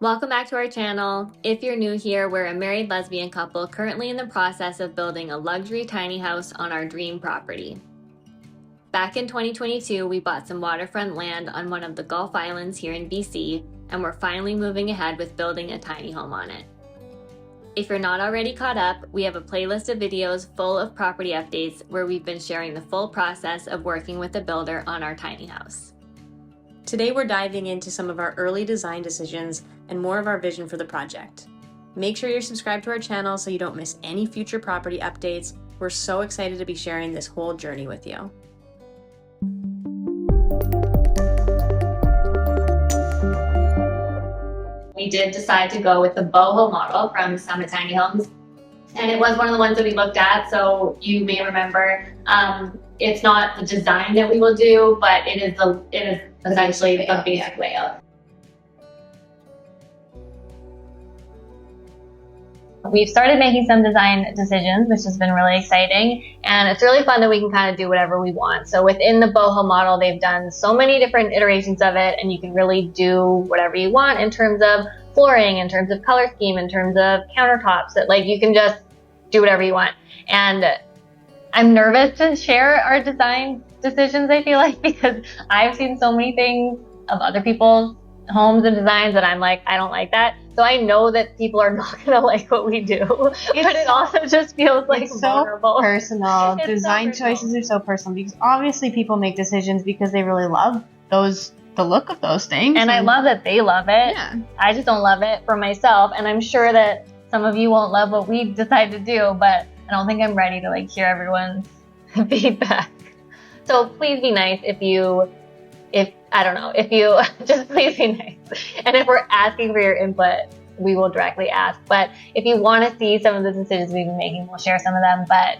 Welcome back to our channel. If you're new here, we're a married lesbian couple currently in the process of building a luxury tiny house on our dream property. Back in 2022, we bought some waterfront land on one of the Gulf Islands here in BC, and we're finally moving ahead with building a tiny home on it. If you're not already caught up, we have a playlist of videos full of property updates where we've been sharing the full process of working with a builder on our tiny house. Today we're diving into some of our early design decisions and more of our vision for the project. Make sure you're subscribed to our channel so you don't miss any future property updates. We're so excited to be sharing this whole journey with you. We did decide to go with the boho model from Summit Tiny Homes, and it was one of the ones that we looked at. So you may remember, it's not the design that we will do, but it is essentially the basic layout. We've started making some design decisions, which has been really exciting, and it's really fun that we can kind of do whatever we want. So within the boho model, they've done so many different iterations of it, and you can really do whatever you want in terms of flooring, in terms of color scheme, in terms of countertops. That like you can just do whatever you want. And I'm nervous to share our design decisions, I feel like, because I've seen so many things of other people's homes and designs that I'm like, I don't like that. So I know that people are not going to like what we do, but it also just feels like it's vulnerable. So personal. Design so personal. choices are so personal because obviously people make decisions because they really love the look of those things. And I love that they love it. Yeah. I just don't love it for myself. And I'm sure that some of you won't love what we decide to do, but I don't think I'm ready to like hear everyone's feedback. So please be nice if you just please be nice. And if we're asking for your input, we will directly ask. But if you want to see some of the decisions we've been making, we'll share some of them. But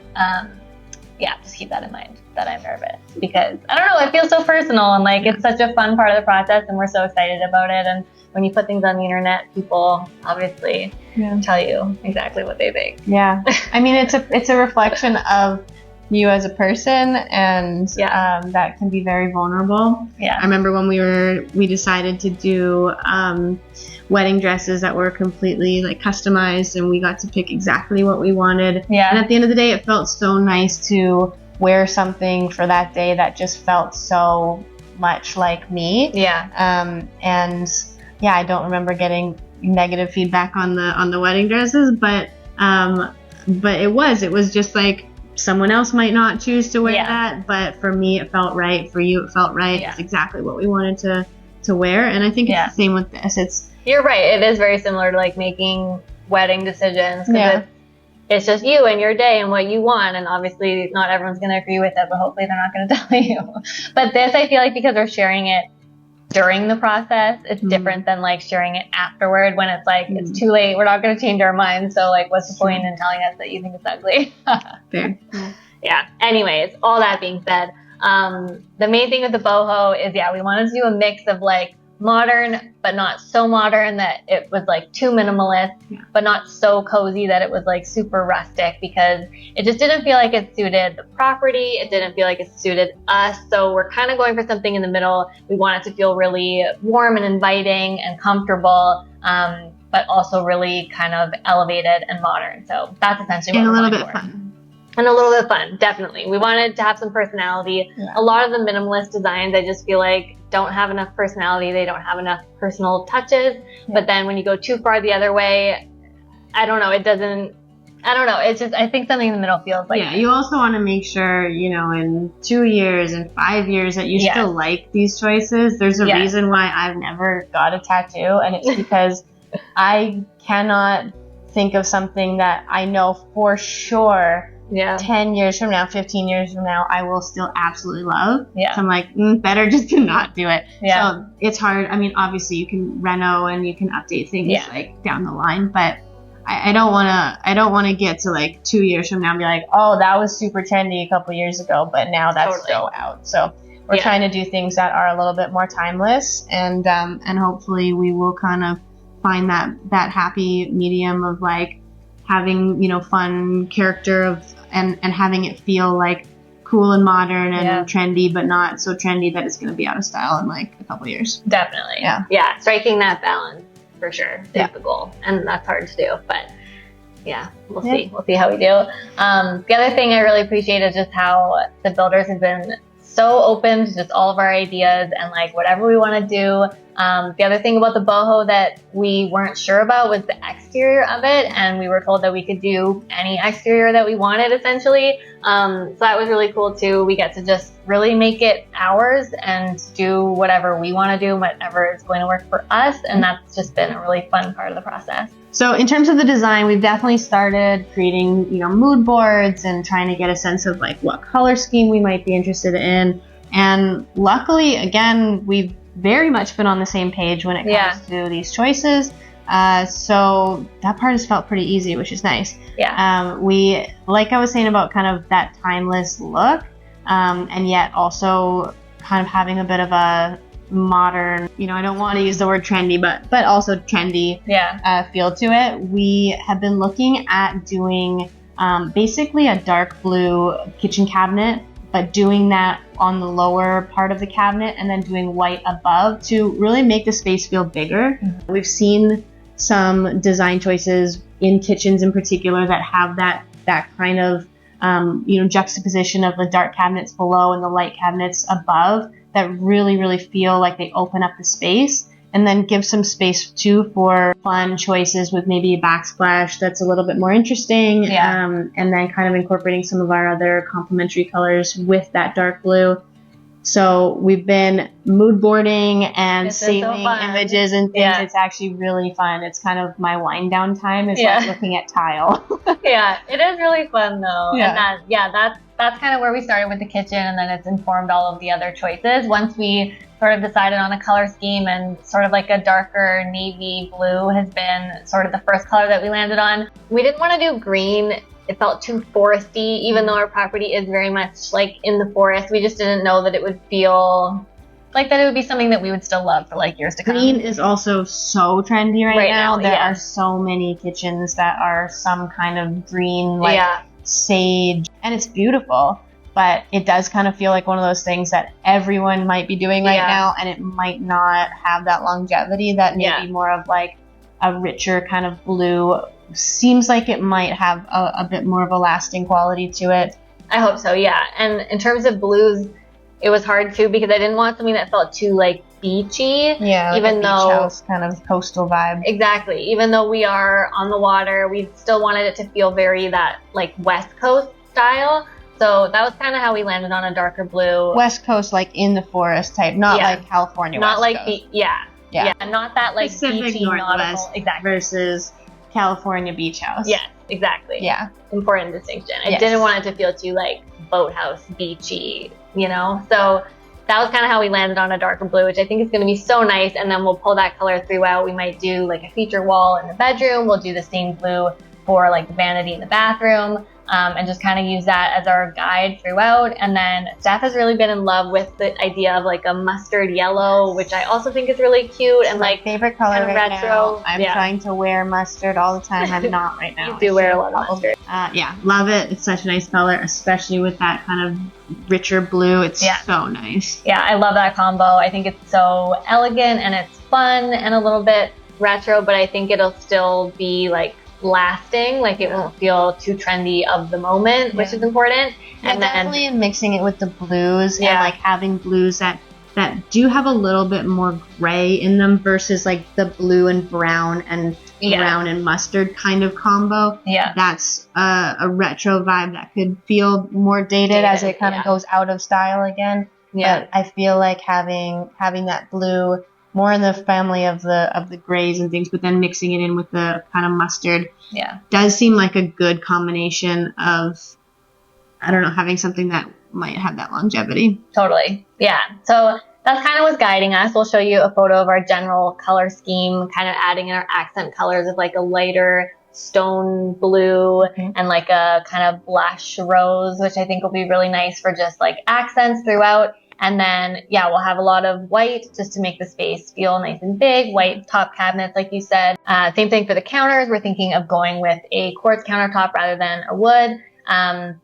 yeah, just keep that in mind that I'm nervous because I don't know, it feels so personal and like it's such a fun part of the process and we're so excited about it. And when you put things on the internet, people obviously tell you exactly what they think. Yeah. I mean, it's a reflection of you as a person, and that can be very vulnerable. Yeah. I remember when we decided to do wedding dresses that were completely like customized, and we got to pick exactly what we wanted. Yeah. And at the end of the day, it felt so nice to wear something for that day that just felt so much like me. Yeah. And yeah, I don't remember getting negative feedback on the wedding dresses, but it was just like, someone else might not choose to wear that, but for me it felt right. For you it felt right. It's exactly what we wanted to wear, and I think it's the same with this. You're right. It is very similar to like making wedding decisions because it's just you and your day and what you want, and obviously not everyone's going to agree with it, but hopefully they're not going to tell you. But this, I feel like because we're sharing it during the process, it's different than like sharing it afterward when it's like it's too late, we're not going to change our minds, so like what's the point in telling us that you think it's ugly? Fair. Yeah. Anyways, all that being said, the main thing with the boho is we wanted to do a mix of like modern but not so modern that it was like too minimalist, but not so cozy that it was like super rustic, because it just didn't feel like it suited the property. It didn't feel like it suited us. So we're kind of going for something in the middle. We want it to feel really warm and inviting and comfortable, but also really kind of elevated and modern. So that's essentially what we're going for. And a little bit fun. And a little bit fun, definitely. We wanted to have some personality. A lot of the minimalist designs, I just feel like don't have enough personality. They don't have enough personal touches. But then when you go too far the other way, I don't know. It's just, I think something in the middle feels like. Yeah, you also want to make sure, in 2 years and 5 years that you still like these choices. There's a reason why I've never got a tattoo, and it's because I cannot think of something that I know for sure 10 years from now, 15 years from now, I will still absolutely love. So I'm like, better just to not do it. So it's hard. I mean, obviously you can reno and you can update things like down the line, but I don't want to get to like 2 years from now and be like, oh, that was super trendy a couple years ago, but now that's so out. So we're trying to do things that are a little bit more timeless, and hopefully we will kind of find that happy medium of like having, fun character of and having it feel like cool and modern and trendy, but not so trendy that it's going to be out of style in like a couple years. Definitely. Yeah. Yeah. Striking that balance for sure is the goal. And that's hard to do, but yeah, we'll see. We'll see how we do. The other thing I really appreciate is just how the builders have been so open to just all of our ideas and like whatever we want to do. The other thing about the boho that we weren't sure about was the exterior of it, and we were told that we could do any exterior that we wanted essentially. So that was really cool too. We get to just really make it ours and do whatever we want to do, whatever is going to work for us, and that's just been a really fun part of the process. So in terms of the design, we've definitely started creating, mood boards and trying to get a sense of like what color scheme we might be interested in. And luckily, again, we've very much been on the same page when it comes to these choices. So that part has felt pretty easy, which is nice. Yeah. We, like I was saying about kind of that timeless look, and yet also kind of having a bit of a modern, I don't want to use the word trendy, but also trendy feel to it. We have been looking at doing basically a dark blue kitchen cabinet, but doing that on the lower part of the cabinet and then doing white above to really make the space feel bigger. Mm-hmm. We've seen some design choices in kitchens in particular that have that kind of juxtaposition of the dark cabinets below and the light cabinets above that really, really feel like they open up the space, and then give some space too for fun choices with maybe a backsplash that's a little bit more interesting. And then kind of incorporating some of our other complementary colors with that dark blue. So we've been mood boarding and saving images and things. Yeah. It's actually really fun. It's kind of my wind down time is like looking at tile. Yeah, it is really fun though. Yeah. And that's kind of where we started with the kitchen, and then it's informed all of the other choices. Once we sort of decided on a color scheme, and sort of like a darker navy blue has been sort of the first color that we landed on. We didn't want to do green. It felt too foresty, even though our property is very much like in the forest. We just didn't know that it would feel like that it would be something that we would still love for like years to come. Green is also so trendy right now. There are so many kitchens that are some kind of green, like sage, and it's beautiful. But it does kind of feel like one of those things that everyone might be doing right now, and it might not have that longevity that maybe more of like a richer kind of blue seems like it might have a bit more of a lasting quality to it. I hope so, yeah. And in terms of blues, it was hard too because I didn't want something that felt too like beachy. Yeah, like even a beach house kind of coastal vibe. Exactly. Even though we are on the water, we still wanted it to feel very that like West Coast style. So that was kind of how we landed on a darker blue. West Coast, like in the forest type, not like California not West like Coast. Yeah, not that like Pacific beachy Northwest versus California beach house. Yes, exactly. Yeah. Important distinction. I didn't want it to feel too like boathouse beachy, So that was kind of how we landed on a darker blue, which I think is going to be so nice. And then we'll pull that color throughout. We might do like a feature wall in the bedroom. We'll do the same blue for like the vanity in the bathroom. And just kind of use that as our guide throughout. And then Steph has really been in love with the idea of like a mustard yellow, which I also think is really cute and like favorite color kind of right retro. Now. I'm trying to wear mustard all the time. I'm not right now. You do wear a lot of mustard. Love it. It's such a nice color, especially with that kind of richer blue. It's so nice. Yeah, I love that combo. I think it's so elegant and it's fun and a little bit retro, but I think it'll still be like lasting, like it won't feel too trendy of the moment, which is important. And then definitely in mixing it with the blues and like having blues that do have a little bit more gray in them versus like the blue and brown and brown and mustard kind of combo. That's a retro vibe that could feel more dated as it kind of goes out of style again. But I feel like having that blue more in the family of the grays and things, but then mixing it in with the kind of mustard does seem like a good combination of, I don't know, having something that might have that longevity. Totally. Yeah. So that's kind of what's guiding us. We'll show you a photo of our general color scheme, kind of adding in our accent colors of like a lighter stone blue and like a kind of blush rose, which I think will be really nice for just like accents throughout. And then, we'll have a lot of white just to make the space feel nice and big. White top cabinets, like you said. Same thing for the counters. We're thinking of going with a quartz countertop rather than a wood.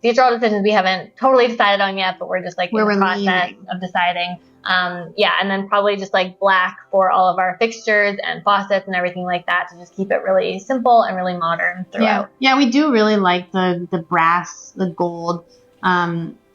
These are all decisions we haven't totally decided on yet, but we're just like in the process of deciding. Yeah, and then probably just like black for all of our fixtures and faucets and everything like that to just keep it really simple and really modern throughout. Yeah, we do really like the brass, the gold.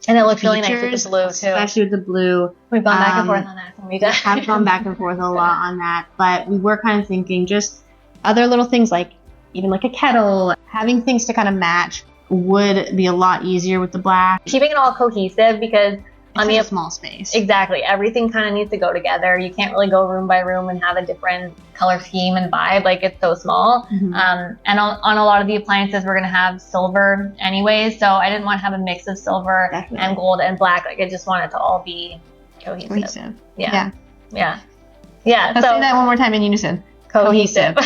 And it looks really nice with the blue too. Especially with the blue. We've gone back and forth on that. We have gone back and forth a lot on that, but we were kind of thinking just other little things like even like a kettle, having things to kind of match would be a lot easier with the black. Keeping it all cohesive because on the small space. Exactly. Everything kind of needs to go together. You can't really go room by room and have a different color scheme and vibe. Like it's so small. And on a lot of the appliances, we're going to have silver anyways. So I didn't want to have a mix of silver and gold and black. Like I just want it to all be cohesive. Yeah. Let's so, say that one more time in unison. Cohesive.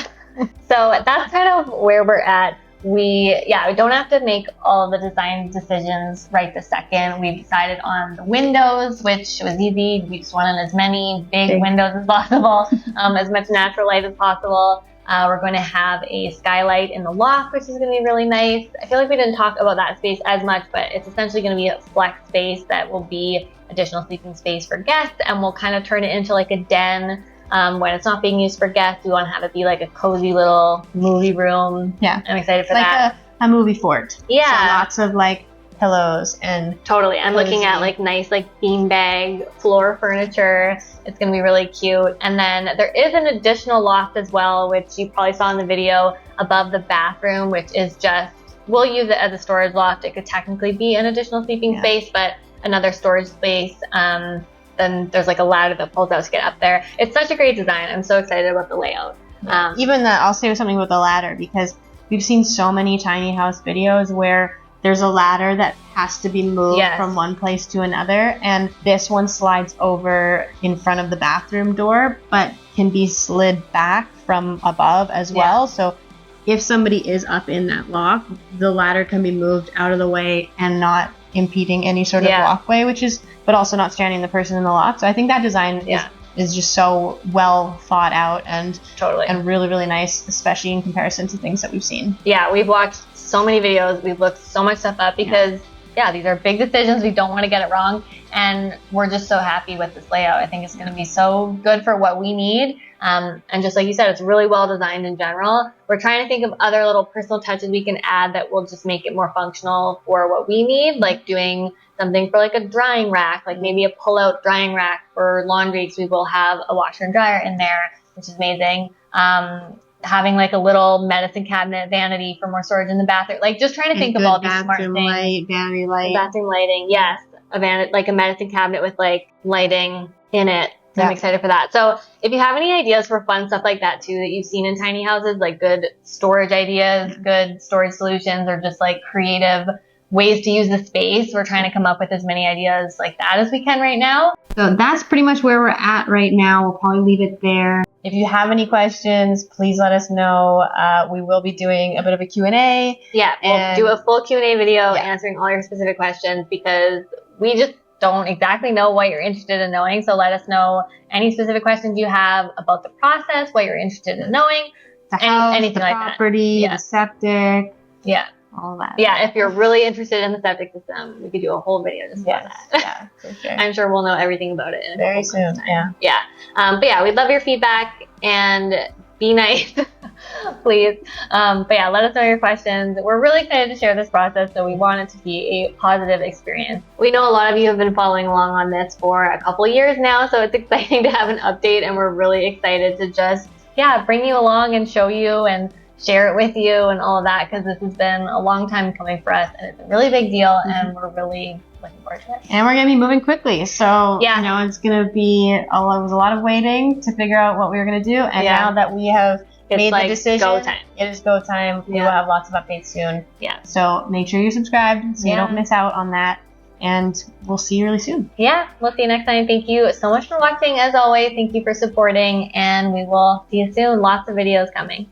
So that's kind of where we're at. We don't have to make all the design decisions right this second. We decided on the windows, which was easy. We just wanted as many big windows as possible, as much natural light as possible. We're going to have a skylight in the loft, which is going to be really nice. I feel like we didn't talk about that space as much, but it's essentially going to be a flex space that will be additional sleeping space for guests, and we'll kind of turn it into like a den. When it's not being used for guests, we want to have it be like a cozy little movie room. Yeah. I'm excited for like that. A movie fort. Yeah. So lots of like pillows and totally. I'm looking at like nice like beanbag floor furniture. It's going to be really cute. And then there is an additional loft as well, which you probably saw in the video above the bathroom, which is just, we'll use it as a storage loft. It could technically be an additional sleeping space, but another storage space. Then there's like a ladder that pulls out to get up there. It's such a great design. I'm so excited about the layout. Even that, I'll say something with the ladder because we've seen so many tiny house videos where there's a ladder that has to be moved from one place to another, and this one slides over in front of the bathroom door, but can be slid back from above as well. So if somebody is up in that loft, the ladder can be moved out of the way and not impeding any sort of walkway, but also not stranding the person in the loft. So I think that design is just so well thought out and really, really nice, especially in comparison to things that we've seen. Yeah, we've watched so many videos. We've looked so much stuff up because these are big decisions. We don't want to get it wrong. And we're just so happy with this layout. I think it's going to be so good for what we need. And just like you said, it's really well designed in general. We're trying to think of other little personal touches we can add that will just make it more functional for what we need, like doing something for like a drying rack, like maybe a pull-out drying rack for laundry, because we will have a washer and dryer in there, which is amazing. Having like a little medicine cabinet vanity for more storage in the bathroom, like just trying to think of all these smart things. Vanity light. Bathroom lighting, yes. Like a medicine cabinet with like lighting in it. So I'm excited for that. So if you have any ideas for fun stuff like that too that you've seen in tiny houses, like good storage ideas, good storage solutions, or just like creative ways to use the space, we're trying to come up with as many ideas like that as we can right now. So that's pretty much where we're at right now. We'll probably leave it there. If you have any questions, please let us know. We will be doing a bit of a Q&A. Yeah, we'll do a full Q&A video answering all your specific questions because we just don't exactly know what you're interested in knowing. So let us know any specific questions you have about the process, what you're interested in knowing, the house, anything the like property, that. the septic. Yeah. All that. Yeah, if you're really interested in the septic system, we could do a whole video just about that. Yeah, for sure. I'm sure we'll know everything about it in very soon. Yeah. But yeah, we'd love your feedback and be nice, please. But yeah, let us know your questions. We're really excited to share this process, so we want it to be a positive experience. We know a lot of you have been following along on this for a couple of years now, so it's exciting to have an update, and we're really excited to just, bring you along and show you and share it with you and all of that, because this has been a long time coming for us, and it's a really big deal, and we're really looking forward to it. And we're going to be moving quickly, so it's going to be it was a lot of waiting to figure out what we were going to do, and now that we have made the decision, go time. It is go time. We will have lots of updates soon. Yeah. So make sure you're subscribed so you don't miss out on that, and we'll see you really soon. Yeah, we'll see you next time. Thank you so much for watching. As always, thank you for supporting, and we will see you soon. Lots of videos coming.